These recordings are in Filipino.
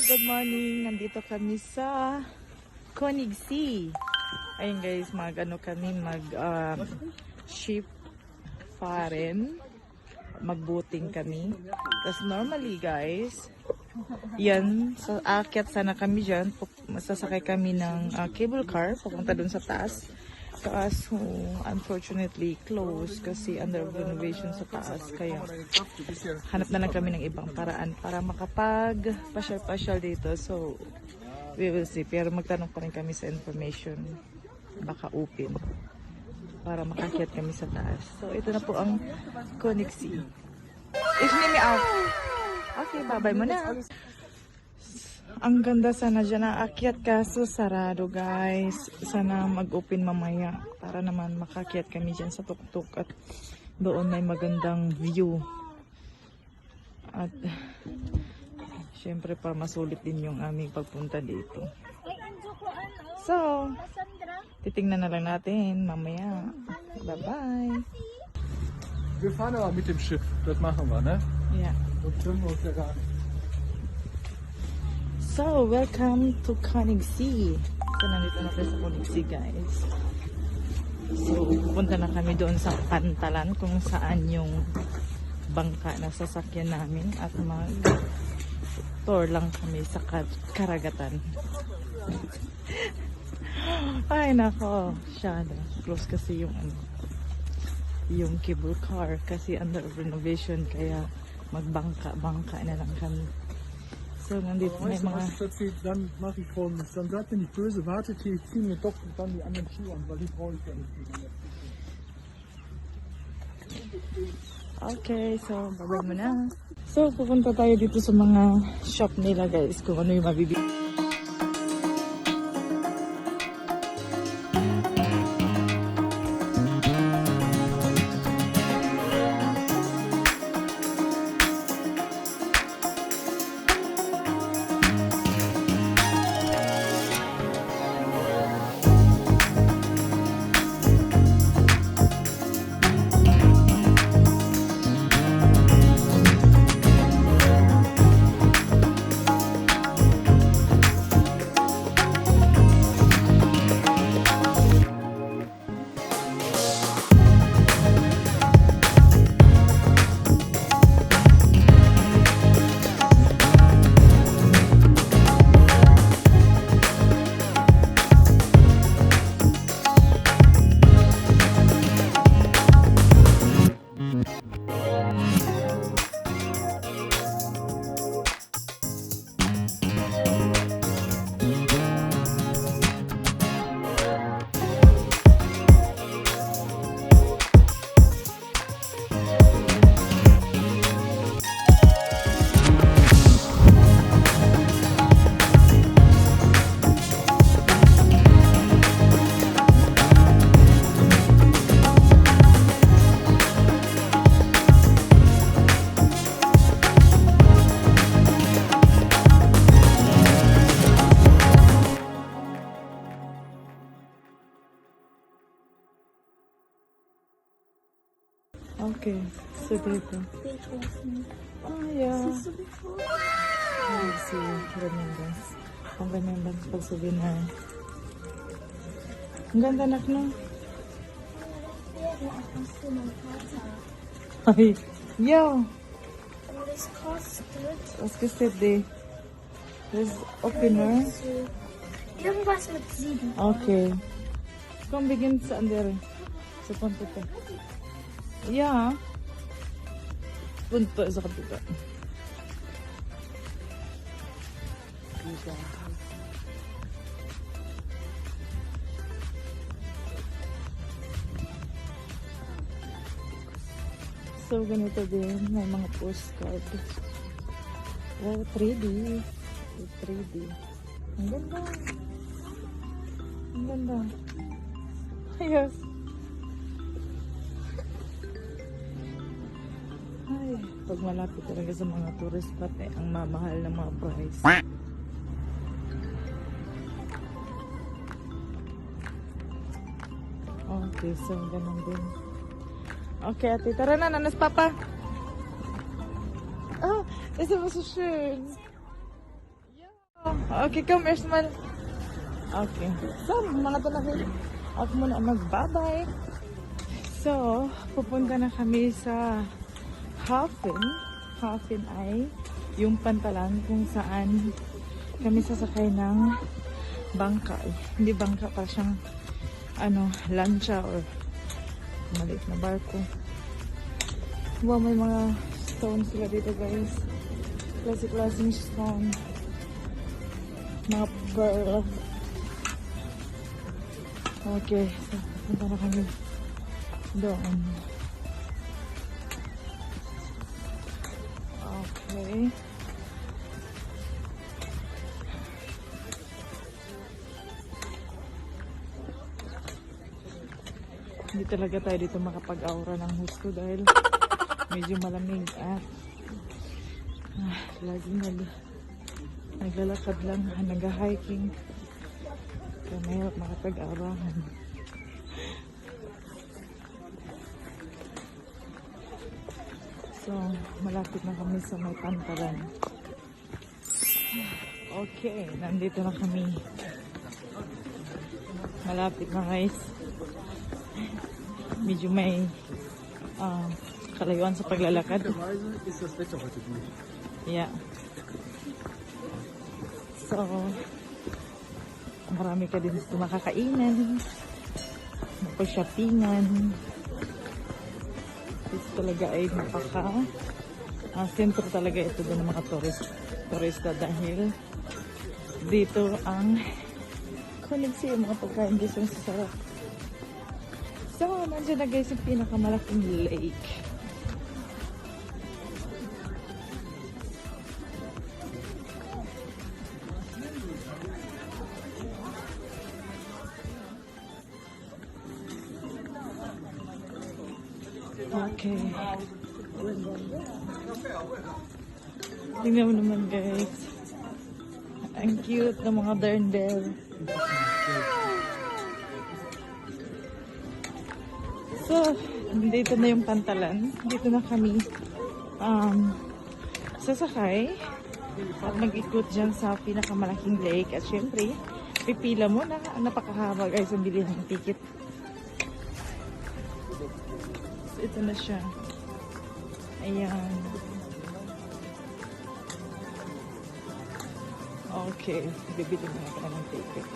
Good morning! Nandito kami sa Königssee. Ayun guys, ship fahren. Magboating kami. Tapos normally guys, yan, aakyat sana kami dyan. Masasakay kami ng cable car papunta dun sa taas. Kaso, unfortunately, closed kasi under renovation sa taas. Kaya, hanap na lang kami ng ibang paraan para makapag-pasyal-pasyal dito. So, we will see. Pero magtanong pa rin kami sa information. Baka open. Para makakyat kami sa taas. So, ito na po ang Königssee. Name out. Okay, bye-bye mo na. Ang ganda sana dyan aakyat kaso sarado guys. Sana mag-open mamaya para naman makakyat kami dyan sa tuktok at doon may magandang view. At syempre para masulit din yung aming pagpunta dito. So, titingnan na lang natin mamaya. Bye-bye. Wir fahren aber mit dem Schiff, das machen wir, ne? Yeah. Sonst können wir uns ja gar nicht. So, welcome to Königssee. So, nandito na tayo sa Königssee, guys. So, pupunta na kami doon sa pantalan kung saan yung bangka na sasakyan namin at mag-tour lang kami sa karagatan. Ay, nako. Shadow. Close kasi yung cable car kasi under renovation kaya magbangka-bangka na lang kami. So, nandito may mga... Dann mache ich Folgendes. Dann seid ihr nicht böse, wartet hier, ich ziehe mir doch dann die anderen Schuhe an, weil die brauche ich ja nicht mehr. Okay, so, babay mo na. So, pupunta tayo dito sa mga shop nila guys, kung ano yung mabibili. Okay, so dito. Oh, yeah. Let's see, remembrance. Ang remembrance pag souvenir. Ang ganda nak no? Ay, yo! Was kostet die? Das ist Opener. Irgendwas mit 7. Okay. Komm, wir gehen zu anderen. Sa punto to. Yeah. Punto sa kapita. So, ganito din. May mga postcard. Wow, 3D. 3D. Ang ganda. Ang ganda. Yes. Ay, pag malapit talaga sa mga tourist spot ang mamahal ng mga price. Okay, so ganun din. Okay, Ate, tara na, nanas Papa. Ah, ist aber so schön. Ja. Okay, come, Ersmal. Okay. So, mga talaki, ako muna magbabay. So, pupunta na kami sa Hafen. Hafen ay yung pantalan kung saan kami sasakay ng bangka. Hindi bangka, pa siyang lancha or maliit na barko. Wow, may mga stones sila dito, guys. Classic stone. Mga pearl. Okay, so punta na kami doon. Okay. Hindi talaga tayo dito makapag-aura ng husto dahil medyo malamig at laging naglalakad lang, nag-hiking. Kaya mahirap makapag-aurahan. So, malapit na kami sa may pantalan. Okay, nandito na kami. Malapit na, guys. Medyo may kalayuan sa paglalakad. Ist das Wetter heute gut? Yeah. So, marami ka din dito makakainan, mapag-shoppingan. Dito talaga ay sentro talaga ito doon ng mga turista dahil dito ang kunigsi yung mga pagkain gusto ng sarap. So, nandiyan na guys yung pinakamalaking lake. Okay. Tingnan mo naman, guys. Ang cute ng mga darnbell. So, dito na yung pantalan. Dito na kami sasakay at mag-ikot dyan sa pinakamalaking lake. At syempre, pipila mo na napakahaba, guys, ang bilihan ng ticket. So, ito na siya. Ayan. Okay. Bibili mo na ka ng ticket.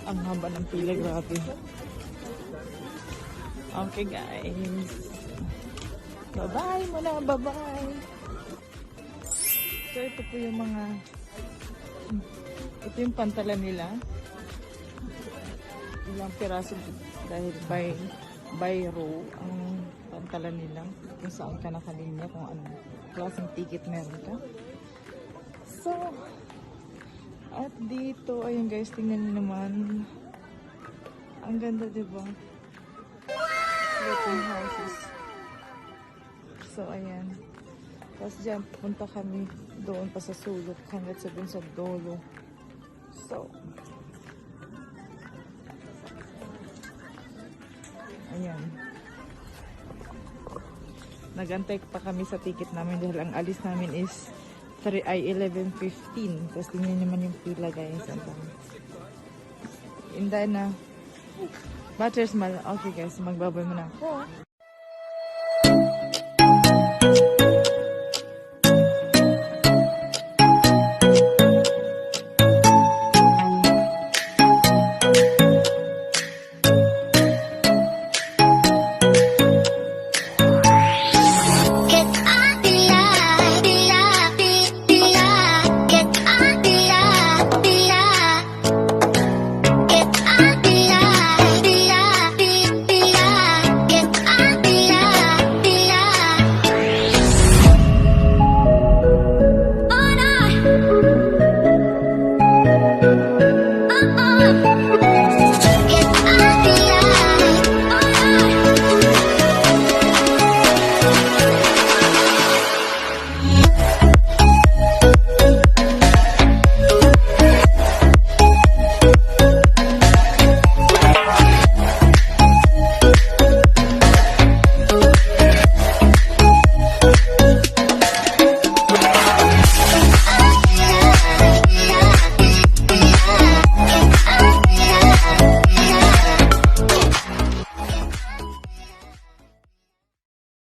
Ang haba ng pila, grabe. Okay, guys. Bye-bye muna, bye-bye. So, ito po yung ito yung pantalan nila. Ilang piraso dahil by row ang pantalan nila. Kung saan ka nakalinya, kung anong klaseng ticket meron ka. So, at dito, ayun guys, tingnan niyo naman. Ang ganda, diba? Floating houses. So, ayan. Tapos dyan, punta kami doon pa sa sulok hanggat sa dun sa dolo. So, ayan. Nagantay pa kami sa ticket namin dahil ang alis namin is 11:15. Tapos tingnan naman yung pila, guys. Inday na. Buttersmile. Okay, guys. Magbabay muna ako.